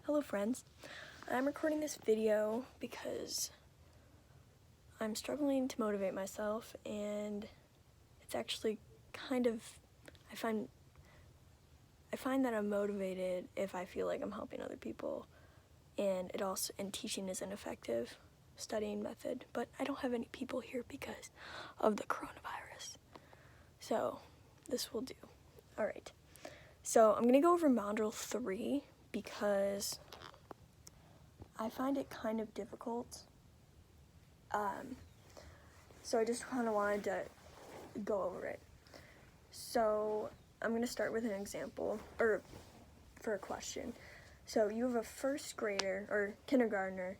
Hello friends, I'm recording this video because I'm struggling to motivate myself, and it's actually I find that I'm motivated if I feel like I'm helping other people, and teaching is an effective studying method, but I don't have any people here because of the coronavirus. So this will do. Alright, so I'm gonna go over module 3 because I find it kind of difficult. So I just kind of wanted to go over it. So I'm going to start with an example, or for a question. So you have a first grader, or kindergartner,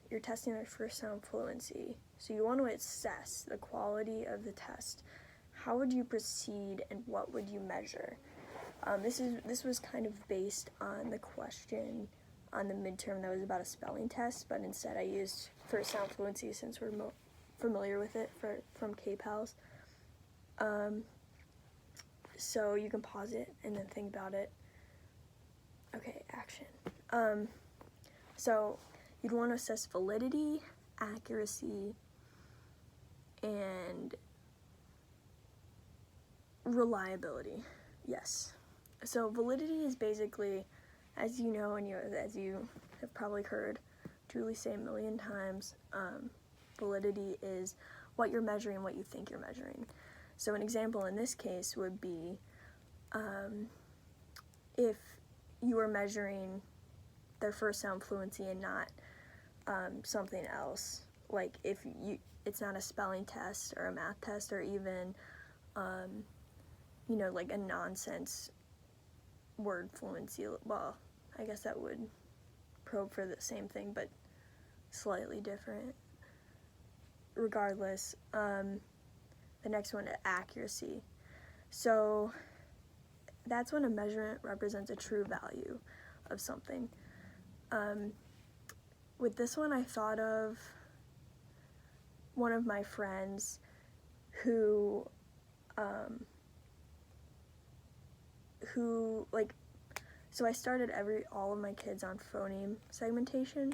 you're testing their first sound fluency. So you want to assess the quality of the test. How would you proceed, and what would you measure? This was kind of based on the question on the midterm that was about a spelling test, but instead I used first sound fluency since we're familiar with it from K-Pals. So you can pause it and then think about it. Okay, action. So you'd want to assess validity, accuracy, and reliability. Yes. So validity is basically, as you know, and as you have probably heard Julie say a million times, validity is what you're measuring, what you think you're measuring. So an example in this case would be if you were measuring their first sound fluency and not something else, like if it's not a spelling test or a math test or even like a nonsense word fluency. Well, I guess that would probe for the same thing, but slightly different. Regardless, the next one, accuracy. So that's when a measurement represents a true value of something. With this one, I thought of one of my friends who so I started all of my kids on phoneme segmentation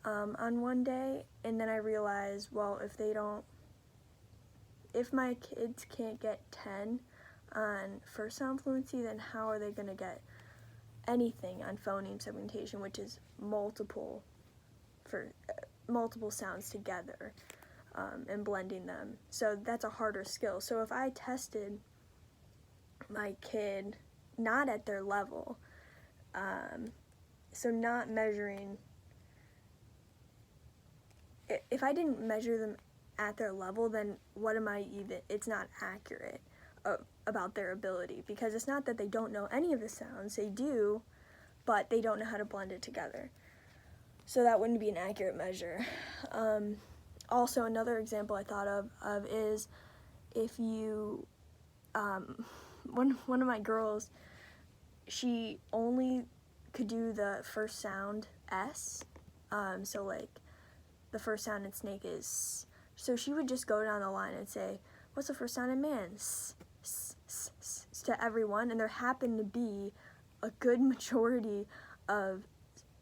on one day, and then I realized, well, if my kids can't get 10 on first sound fluency, then how are they going to get anything on phoneme segmentation, which is multiple sounds together and blending them. So that's a harder skill. So if I tested my kid not at their level, so not measuring, if I didn't measure them at their level, then it's not accurate about their ability, because it's not that they don't know any of the sounds, they do, but they don't know how to blend it together. So that wouldn't be an accurate measure. Also, another example I thought of is if you, one of my girls, she only could do the first sound S, so like the first sound in snake is S. So she would just go down the line and say, what's the first sound in man? S, s, s, s, s, to everyone, and there happened to be a good majority of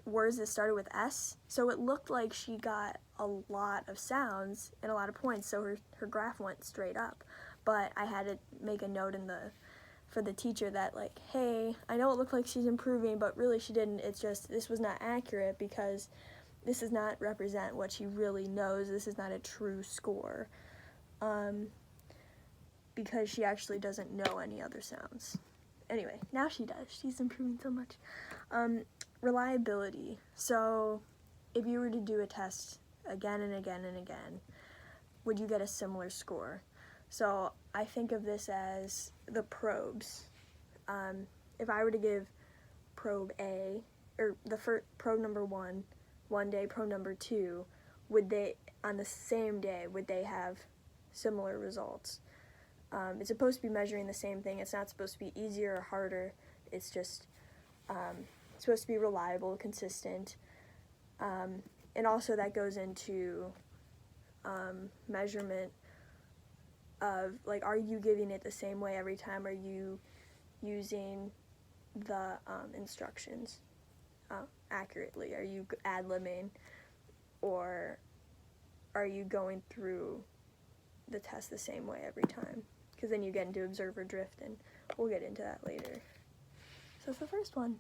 words that started with S, so it looked like she got a lot of sounds and a lot of points, so her graph went straight up. But I had to make a note for the teacher that, like, hey, I know it looked like she's improving, but really she didn't. It's just, this was not accurate because this does not represent what she really knows. This is not a true score, because she actually doesn't know any other sounds. Anyway, now she does. She's improving so much. Reliability. So if you were to do a test again and again and again, would you get a similar score? So I think of this as the probes. If I were to give probe A, or the first probe number 1 one day, probe number 2, on the same day, would they have similar results? It's supposed to be measuring the same thing. It's not supposed to be easier or harder. It's just supposed to be reliable, consistent, and also that goes into measurement of, like, are you giving it the same way every time? Are you using the instructions accurately? Are you ad-libbing, or are you going through the test the same way every time? Because then you get into observer drift, and we'll get into that later. So that's the first one.